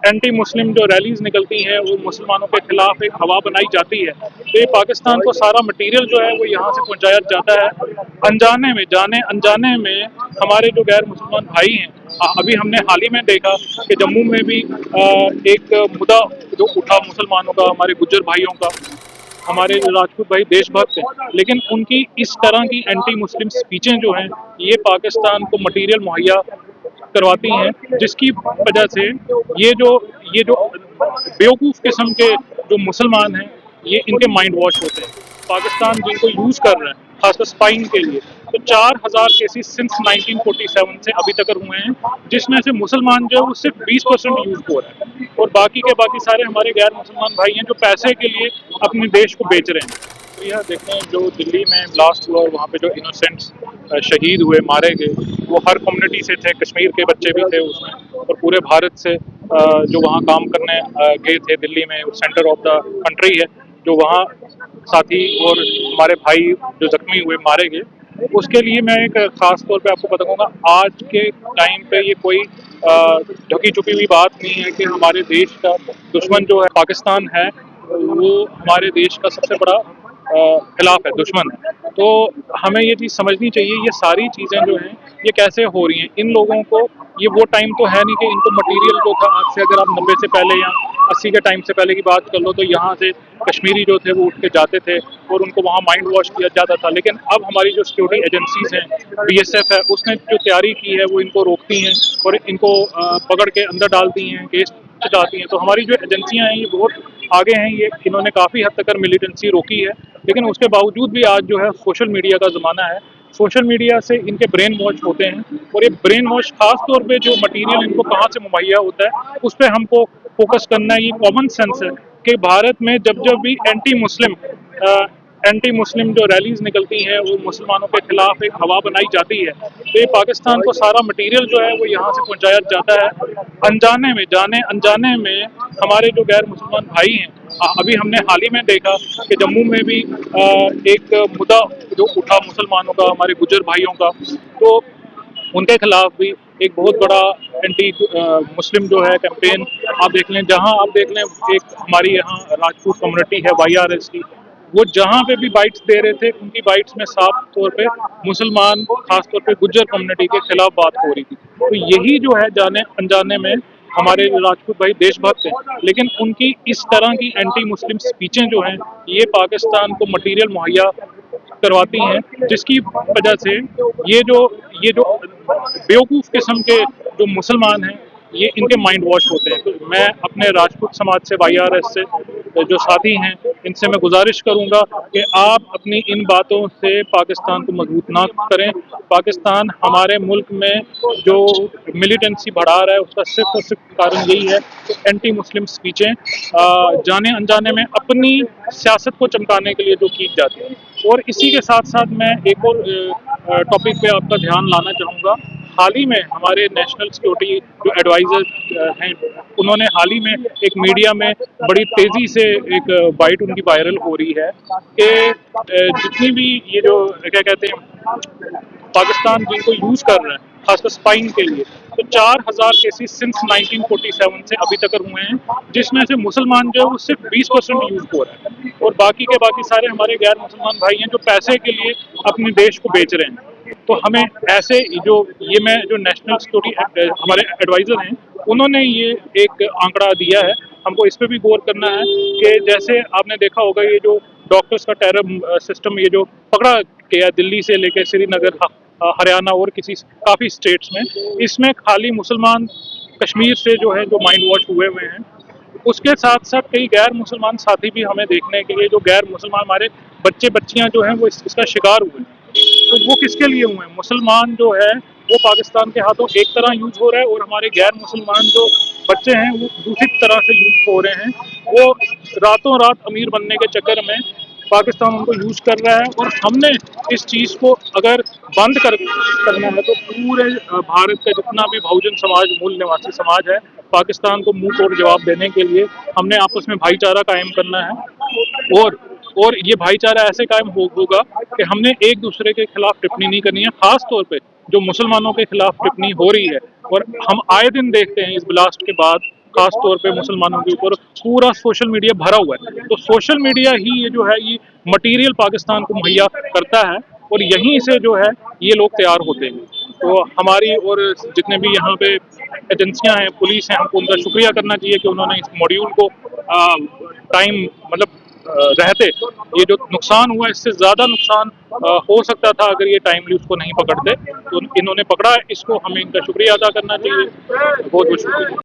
Anti Muslim जो rallies निकलती हैं वो मुसलमानों के खिलाफ एक हवा बनाई जाती है। तो ये पाकिस्तान को सारा मटेरियल जो है वो यहाँ से पहुँचाया जाता है अनजाने में, जाने अनजाने में। हमारे जो गैर मुसलमान भाई हैं, अभी हमने हाल ही में देखा कि जम्मू में भी एक मुद्दा जो उठा मुसलमानों का, हमारे गुज्जर भाइयों का, हमारे राजपूत भाई देशभक्त हैं, लेकिन उनकी इस तरह की एंटी मुस्लिम स्पीचें जो हैं ये पाकिस्तान को मटेरियल मुहैया करवाती हैं, जिसकी वजह से ये जो बेवकूफ़ किस्म के जो मुसलमान हैं ये इनके माइंड वॉश होते हैं। पाकिस्तान जिनको यूज़ कर रहा है खासकर स्पाइंग के लिए, तो 4000 केसेस सिंस 1947 से अभी तक हुए हैं, जिसमें से मुसलमान जो है वो सिर्फ 20% यूज़ हो रहा है और बाकी के बाकी सारे हमारे गैर मुसलमान भाई हैं जो पैसे के लिए अपने देश को बेच रहे हैं। तो यह देखें जो दिल्ली में ब्लास्ट हुआ और वहाँ पे जो इनोसेंट्स शहीद हुए, मारे गए, वो हर कम्युनिटी से थे, कश्मीर के बच्चे भी थे उसमें और पूरे भारत से जो वहाँ काम करने गए थे दिल्ली में, सेंटर ऑफ द कंट्री है, जो वहाँ साथी और हमारे भाई जो जख्मी हुए, मारे गए। उसके लिए मैं एक ख़ास तौर पे आपको बताऊँगा, आज के टाइम पे ये कोई ढकी छुपी हुई बात नहीं है कि हमारे देश का दुश्मन जो है पाकिस्तान है, वो हमारे देश का सबसे बड़ा खिलाफ है, दुश्मन है। तो हमें ये चीज़ समझनी चाहिए, ये सारी चीज़ें जो हैं ये कैसे हो रही हैं। इन लोगों को ये वो टाइम तो है नहीं कि इनको मटेरियल जो था, आज से अगर आप 90 से पहले या 80 के टाइम से पहले की बात कर लो, तो यहाँ से कश्मीरी जो थे वो उठ के जाते थे और उनको वहाँ माइंड वॉश किया जाता था। लेकिन अब हमारी जो सिक्योरिटी एजेंसीज हैं, BSF है, उसने जो तैयारी की है वो इनको रोकती हैं और इनको पकड़ के अंदर डालती हैं, केस डालती हैं। तो हमारी जो एजेंसियाँ हैं ये बहुत आगे हैं, ये इन्होंने काफ़ी हद तक मिलिटेंसी रोकी है। लेकिन उसके बावजूद भी आज जो है सोशल मीडिया का ज़माना है, सोशल मीडिया से इनके ब्रेन वॉश होते हैं और ये ब्रेन वॉश खास तौर पे जो मटेरियल इनको कहाँ से मुहैया होता है उस पर हमको फोकस करना है। ये कॉमन सेंस है कि भारत में जब जब भी एंटी मुस्लिम जो रैलीज निकलती हैं वो मुसलमानों के खिलाफ एक हवा बनाई जाती है, तो ये पाकिस्तान को सारा मटेरियल जो है वो यहाँ से पहुँचाया जाता है अनजाने में, जाने अनजाने में। हमारे जो गैर मुसलमान भाई हैं, अभी हमने हाल ही में देखा कि जम्मू में भी एक मुद्दा जो उठा मुसलमानों का, हमारे गुज्जर भाइयों का, तो उनके खिलाफ भी एक बहुत बड़ा एंटी मुस्लिम जो है कैंपेन आप देख लें। जहां आप देख लें, एक हमारी यहाँ राजपूत कम्युनिटी है YRS की, वो जहाँ पे भी बाइट्स दे रहे थे उनकी बाइट्स में साफ तौर पे मुसलमान, खास तौर पे गुज्जर कम्युनिटी के खिलाफ बात हो रही थी। तो यही जो है जाने अनजाने में हमारे राजपूत भाई देशभक्त हैं, लेकिन उनकी इस तरह की एंटी मुस्लिम स्पीचें जो हैं ये पाकिस्तान को मटेरियल मुहैया करवाती हैं, जिसकी वजह से ये जो बेवकूफ़ किस्म के जो मुसलमान हैं ये इनके माइंड वॉश होते हैं। तो मैं अपने राजपूत समाज से, YRS से जो साथी हैं, इनसे मैं गुजारिश करूंगा कि आप अपनी इन बातों से पाकिस्तान को मजबूत ना करें। पाकिस्तान हमारे मुल्क में जो मिलिटेंसी बढ़ा रहा है उसका सिर्फ और सिर्फ कारण यही है कि एंटी मुस्लिम स्पीचें जाने अनजाने में अपनी सियासत को चमकाने के लिए जो की जाती है। और इसी के साथ साथ मैं एक और टॉपिक पे आपका ध्यान लाना चाहूँगा। हाल ही में हमारे नेशनल सिक्योरिटी जो एडवाइज़र हैं, उन्होंने हाल ही में एक मीडिया में बड़ी तेज़ी से एक बाइट उनकी वायरल हो रही है कि जितनी भी ये जो क्या कहते हैं पाकिस्तान जिनको यूज़ कर रहा है खासकर स्पाइंग के लिए, तो 4000 केसेस सिंस 1947 से अभी तक हुए हैं, जिसमें से मुसलमान जो है वो सिर्फ 20% यूज़ हो रहा है और बाकी के बाकी सारे हमारे गैर मुसलमान भाई हैं जो पैसे के लिए अपने देश को बेच रहे हैं। तो हमें ऐसे मैं जो नेशनल सिक्योरिटी हमारे एडवाइज़र हैं, उन्होंने ये एक आंकड़ा दिया है, हमको इस पर भी गौर करना है कि जैसे आपने देखा होगा ये जो डॉक्टर्स का टेरर सिस्टम ये जो पकड़ा गया दिल्ली से लेकर श्रीनगर, हरियाणा और काफ़ी स्टेट्स में, इसमें खाली मुसलमान कश्मीर से जो है जो माइंड वॉश हुए हुए हैं, उसके साथ साथ कई गैर मुसलमान साथी भी हमें देखने के लिए, जो गैर मुसलमान हमारे बच्चे बच्चियां जो हैं वो इसका शिकार हुए हैं। तो वो किसके लिए हुए हैं? मुसलमान जो है वो पाकिस्तान के हाथों एक तरह यूज हो रहा है और हमारे गैर मुसलमान जो बच्चे हैं वो दूसरी तरह से यूज हो रहे हैं। वो रातों रात अमीर बनने के चक्कर में पाकिस्तान उनको यूज कर रहा है और हमने इस चीज़ को अगर बंद करना है तो पूरे भारत का जितना भी बहुजन समाज, मूल निवासी समाज है, पाकिस्तान को मुंह तोड़ जवाब देने के लिए हमने आपस में भाईचारा कायम करना है। और ये भाईचारा ऐसे कायम होगा कि हमने एक दूसरे के खिलाफ टिप्पणी नहीं करनी है, खास तौर पे जो मुसलमानों के खिलाफ टिप्पणी हो रही है। और हम आए दिन देखते हैं इस ब्लास्ट के बाद खास तौर पे मुसलमानों के ऊपर पूरा सोशल मीडिया भरा हुआ है। तो सोशल मीडिया ही ये जो है ये मटेरियल पाकिस्तान को मुहैया करता है और यहीं से जो है ये लोग तैयार होते हैं। तो हमारी और जितने भी यहाँ पे एजेंसियां हैं, पुलिस हैं, हमको उनका शुक्रिया करना चाहिए कि उन्होंने इस मॉड्यूल को टाइम मतलब रहते ये जो नुकसान हुआ इससे ज़्यादा नुकसान हो सकता था अगर ये टाइमली उसको नहीं पकड़ते। तो इन्होंने पकड़ा, इसको हमें इनका शुक्रिया अदा करना चाहिए। बहुत बहुत शुक्रिया।